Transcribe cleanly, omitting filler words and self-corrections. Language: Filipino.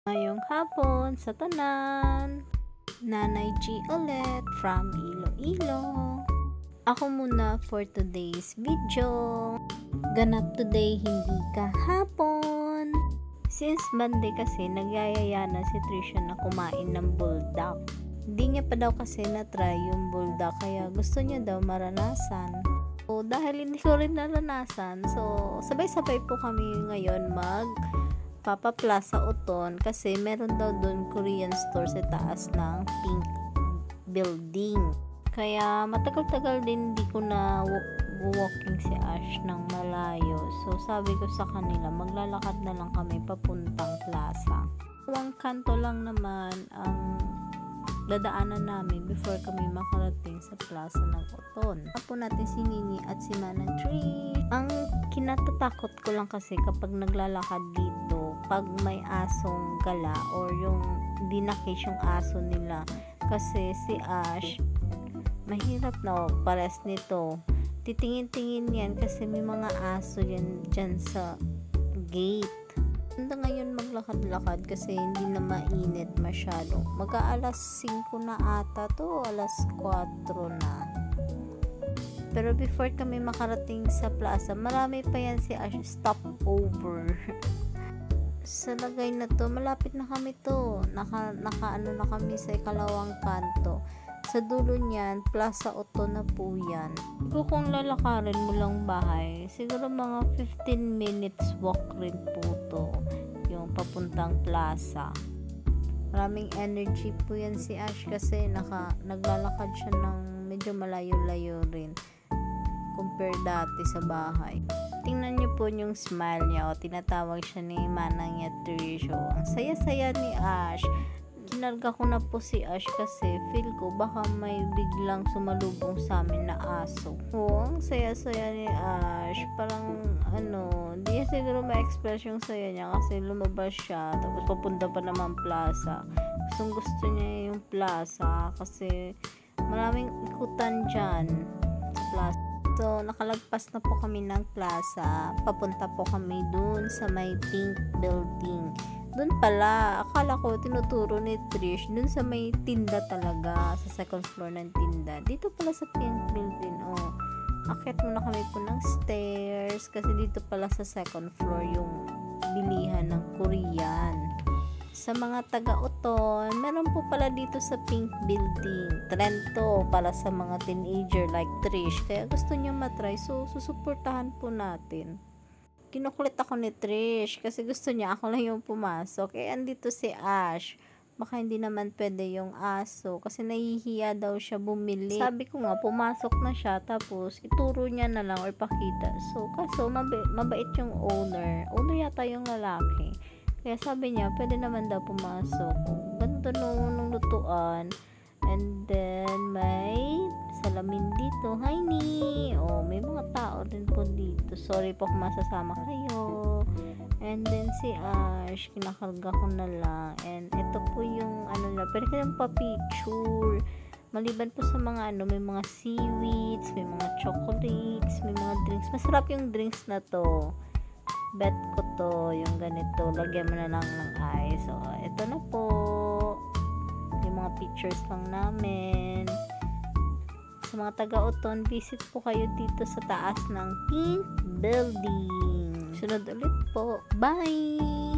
Ngayong hapon sa tanan, Nanay G ulit from Iloilo. Ako muna for today's video. Ganap today, hindi kahapon. Since Monday kasi, nagyayaya na si Trisha na kumain ng buldak. Hindi niya pa daw kasi na-try yung buldak, kaya gusto niya daw maranasan. So, dahil hindi ko rin naranasan, so sabay-sabay po kami ngayon Papa Plaza Uton kasi meron daw doon Korean store sa taas ng pink building. Kaya matagal-tagal din hindi ko na walking si Ash ng malayo. So sabi ko sa kanila, maglalakad na lang kami papuntang plaza. Huwag kanto lang naman ang dadaanan namin before kami makarating sa plaza ng Uton. Apo natin si Nini at si Manang Tree. Ang kinatatakot ko lang kasi kapag naglalakad dito, pag may asong gala or yung dinakis yung aso nila, kasi si Ash mahirap na pares nito, titingin-tingin yan kasi may mga aso yan dyan sa gate. Handa ngayon maglakad-lakad kasi hindi na mainit masyado. Mag-aalas 5 na ata to, alas 4 na. Pero before kami makarating sa plaza, marami pa yan si Ash stopover. Sa lagay na to, malapit na kami to. Naka na kami sa ikalawang kanto. Sa dulo niyan, Plaza Uton na po yan. Kung lalakarin mo lang bahay, siguro mga 15 minutes walk rin po to, yung papuntang plaza. Maraming energy po yan si Ash kasi naglalakad siya ng medyo malayo-layo rin compare dati sa bahay. Tingnan niyo po yung smile niya, o tinatawag siya ni Manang niya Trisha. Ang saya-saya ni Ash. Kinarga ko na po si Ash kasi feel ko baka may biglang sumalubong sa amin na aso. Oo, ang saya-saya ni Ash. Parang di siguro ma-express yung saya niya kasi lumabas siya tapos papunta pa naman plaza. Gusto niya yung plaza kasi maraming ikutan dyan sa plaza. So, nakalagpas na po kami ng plaza. Papunta po kami dun sa may pink building. Dun pala, akala ko tinuturo ni Trish dun sa may tinda talaga, sa second floor ng tinda. Dito pala sa pink building, akyat muna kami po ng stairs kasi dito pala sa second floor yung bilihan ng Korean. Sa mga taga-Uton, meron po pala dito sa pink building. Trend to para sa mga teenager like Trish. Kaya gusto niya matry, so susuportahan po natin. Kinukulit ako ni Trish kasi gusto niya ako lang yung pumasok. Andito si Ash. Baka hindi naman pwede yung aso kasi nahihiya daw siya bumili. Sabi ko nga, pumasok na siya tapos ituro niya na lang or pakita. So, kaso mabait yung owner. Owner yata yung lalaki. Kaya sabi niya, pwede naman daw pumasok. Ganito nung lutuan. And then, may salamin dito. Hi, Ni! May mga tao din po dito. Sorry po kung masasama kayo. And then, si Ash, kinakarga ko na lang. And ito po yung, pwede kayong pa-picture. Maliban po sa mga, may mga seaweeds, may mga chocolates, may mga drinks. Masarap yung drinks na to. Bet ko to, yung ganito, lagyan mo na lang ng ice. So, ito na po yung mga pictures lang namin. Sa mga taga-Uton, visit po kayo dito sa taas ng pink building. Sunod ulit po, bye!